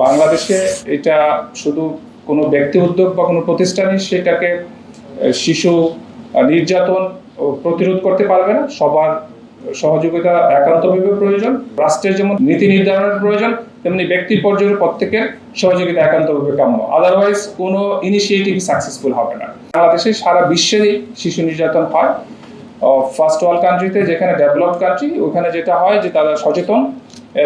বাংলাদেশে এটা শুধু কোনো ব্যক্তি উদ্যোগ বা কোনো প্রতিষ্ঠানই সেটাকে শিশু নির্যাতন প্রতিরোধ করতে পারবে না। সবার সহযোগিতা একান্তভাবে প্রয়োজন। রাষ্ট্রের যেমন নীতি নির্ধারণের প্রয়োজন, তেমনি ব্যক্তি পর্যায়ে প্রত্যেকের সহযোগিতা একান্তভাবে কাম্য। আদারওয়াইজ কোনো ইনিশিয়েটিভ সাকসেসফুল হবে না। বাংলাদেশে সারা বিশ্বেই শিশু নির্যাতন হয়। ফার্স্ট ওয়ার্ল্ড কান্ট্রিতে, যেখানে ডেভেলপড কান্ট্রি, ওখানে যেটা হয় যে তারা সচেতন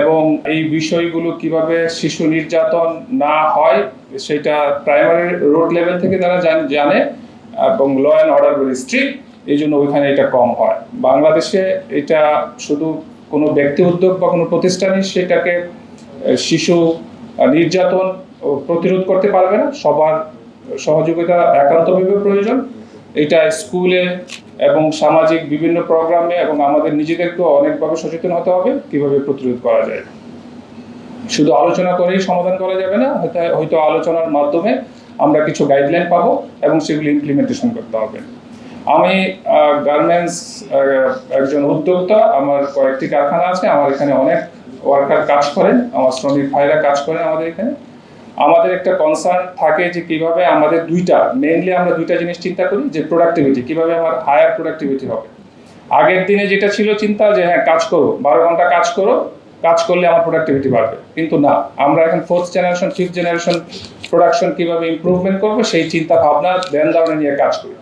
এবং এই বিষয়গুলো কিভাবে শিশু নির্যাতন না হয় সেটা প্রাইমারি রোড লেভেল থেকে তারা জানে এবং law and order very strict, এই জন্য ওইখানে এটা কম হয়। বাংলাদেশে এটা শুধু কোনো ব্যক্তি উদ্যোগ বা কোনো প্রতিষ্ঠানই সেটাকে শিশু নির্যাতন প্রতিরোধ করতে পারবে না। সবার সহযোগিতা একান্তভাবে প্রয়োজন। এটা স্কুলে এবং সামাজিক বিভিন্ন প্রোগ্রামে এবং আমাদের নিজেদেরকেও অনেকভাবে সচেতন হতে হবে কিভাবে প্রতিরোধ করা যায়। শুধু আলোচনা করেই সমাধান করা যাবে না, হয়তো আলোচনার মাধ্যমে আমরা কিছু গাইডলাইন পাবো এবং সেগুলি ইমপ্লিমেন্টেশন করতে হবে। আমি গার্মেন্টস একজন উদ্যোক্তা, আমার কয়েকটি কারখানা আছে, আমার এখানে অনেক ওয়ার্কার কাজ করেন, আমার শ্রমিক ভাইরা কাজ করেন আমাদের এখানে। আমাদের একটা কনসার্ন থাকে যে কিভাবে আমাদের মেইনলি আমরা দুইটা জিনিস চিন্তা করি, যে প্রোডাক্টিভিটি, কিভাবে আমার হায়ার প্রোডাক্টিভিটি হবে। আগের দিনে যেটা ছিল চিন্তা যে হ্যাঁ কাজ করো, 12 ঘন্টা কাজ করো, কাজ করলে আমার প্রোডাক্টিভিটি বাড়বে, কিন্তু না, আমরা এখন 4th generation 5th generation production কিভাবে ইমপ্রুভমেন্ট করবো সেই চিন্তা ভাবনা ধ্যান ধারণা নিয়ে কাজ করি।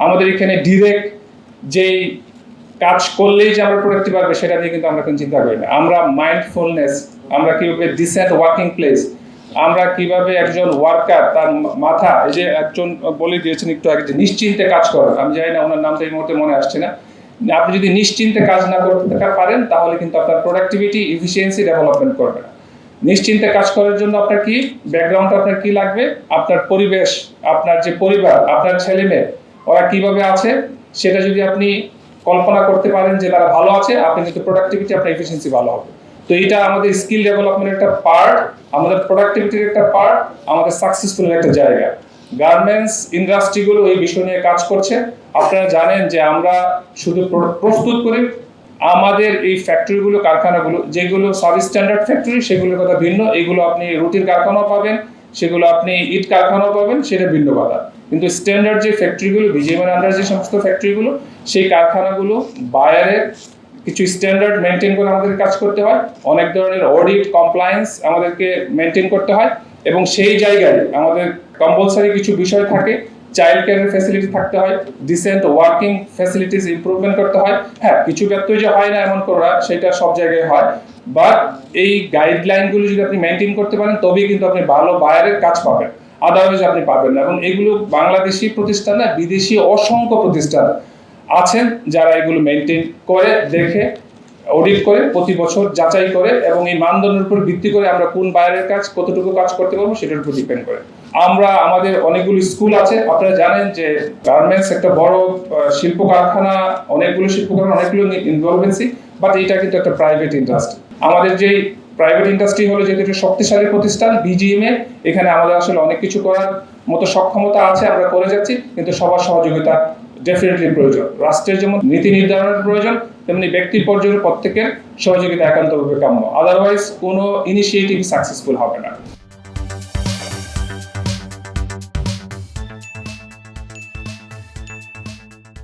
আমাদের এখানে ডিরেক্ট যেই কাজ করলেই যে আমরা প্রোডাক্টিভ পারবে সেটা নিয়ে কিন্তু আমরা কোনো চিন্তা করি না। আমরা মাইন্ডফুলনেস, আমরা কিভাবে ডিসেন্ট ওয়ার্কিং প্লেস, আমরা কিভাবে একজন ওয়ার্কার তার মাথা, এই যে একজন বলে দিয়েছেন একটু আগে যে নিশ্চিন্তে কাজ করেন, আমি জানি না ওনার নামটা এই মুহূর্তে মনে আসছে না। আপনি যদি নিশ্চিন্তে কাজ না করতে পারেন তাহলে কিন্তু আপনার প্রোডাক্টিভিটি এফিসিয়েন্সি ডেভেলপমেন্ট করবে না। নিশ্চিন্তে কাজ করার জন্য আপনার কি ব্যাকগ্রাউন্ড, আপনার কি লাগবে, আপনার পরিবেশ, আপনার যে পরিবার, আপনার ছেলে মেয়ে ওরা কিভাবে আছে সেটা যদি আপনি কল্পনা করতে পারেন যে তারা ভালো আছে, আপনি কিন্তু প্রোডাক্টিভিটি, আপনার এফিসিয়েন্সি ভালো হবে। তো এটা আমাদের স্কিল ডেভেলপমেন্টের একটা পার্ট, আমাদের প্রোডাক্টিভিটির একটা পার্ট, আমাদের সাকসেসফুলের একটা জায়গা। গার্মেন্টস ইন্ডাস্ট্রিগুলো এই বিষয় নিয়ে কাজ করছে। আপনারা জানেন যে আমরা শুধু প্রস্তুত করি, আমাদের এই ফ্যাক্টরিগুলো, কারখানাগুলো যেগুলো সাব স্ট্যান্ডার্ড ফ্যাক্টরি সেগুলোর কথা ভিন্ন, এগুলো আপনি রুটির কারখানাও পাবেন, সেগুলো আপনি ইট কারখানাও পাবেন, সেটা ভিন্ন কথা। কিন্তু স্ট্যান্ডার্ড যে ফ্যাক্টরিগুলো, বিজিএমএর আন্ডার যে সমস্ত ফ্যাক্টরিগুলো, সেই কারখানাগুলো বায়ারের কিছু স্ট্যান্ডার্ড মেনটেন করে আমাদের কাজ করতে হয়। অনেক ধরনের অডিট কমপ্লায়েন্স আমাদেরকে মেনটেন করতে হয় এবং সেই জায়গায় আমাদের কম্পালসারি কিছু বিষয় থাকে। চাইল্ড কেয়ারের ফ্যাসিলিটি থাকতে হয়, ডিসেন্ট ওয়ার্কিং ফ্যাসিলিটিস ইমপ্রুভমেন্ট করতে হয়। হ্যাঁ, কিছু ব্যত্যয় যে হয় না এমন করা, সেটা সব জায়গায় হয়, বাট এই গাইডলাইনগুলো যদি আপনি মেনটেন করতে পারেন তবেই কিন্তু আপনি ভালো বায়ারের কাজ পাবেন, আদারওয়াইজ আপনি পাবেন না। এবং এগুলো বাংলাদেশি প্রতিষ্ঠান না, বিদেশি অসংখ্য প্রতিষ্ঠান আছেন যারা এগুলো মেনটেন করে, দেখে, অডিট করে, প্রতি বছর যাচাই করে এবং এই মানদণ্ডের উপর ভিত্তি করে আমরা কোন বায়ারের কাজ কতটুকু কাজ করতে পারবো সেটার উপর ডিপেন্ড করে। আমাদের অনেকগুলো স্কুল আছে। আপনারা জানেন যে গার্মেন্টস একটা বড় শিল্প কারখানা, অনেকগুলো শিল্প কারখানা, অনেকগুলো ইনভলভেন্সি, বাট এটা কিন্তু একটা প্রাইভেট ইন্ডাস্ট্রি। আমাদের যেই প্রাইভেট ইন্ডাস্ট্রি হলো যেহেতু একটা শক্তিশালী প্রতিষ্ঠান বিজিএমএ, এখানে আমাদের আসলে অনেক কিছু করার মতো সক্ষমতা আছে, আমরা করে যাচ্ছি, কিন্তু সবার সহযোগিতা ডেফিনেটলি প্রয়োজন। রাষ্ট্রের যেমন নীতি নির্ধারণের প্রয়োজন, তেমনি ব্যক্তি পর্যায়ে প্রত্যেকের সহযোগিতা একান্তভাবে কাম্য। আদারওয়াইজ কোনো ইনিশিয়েটিভ সাকসেসফুল হবে না।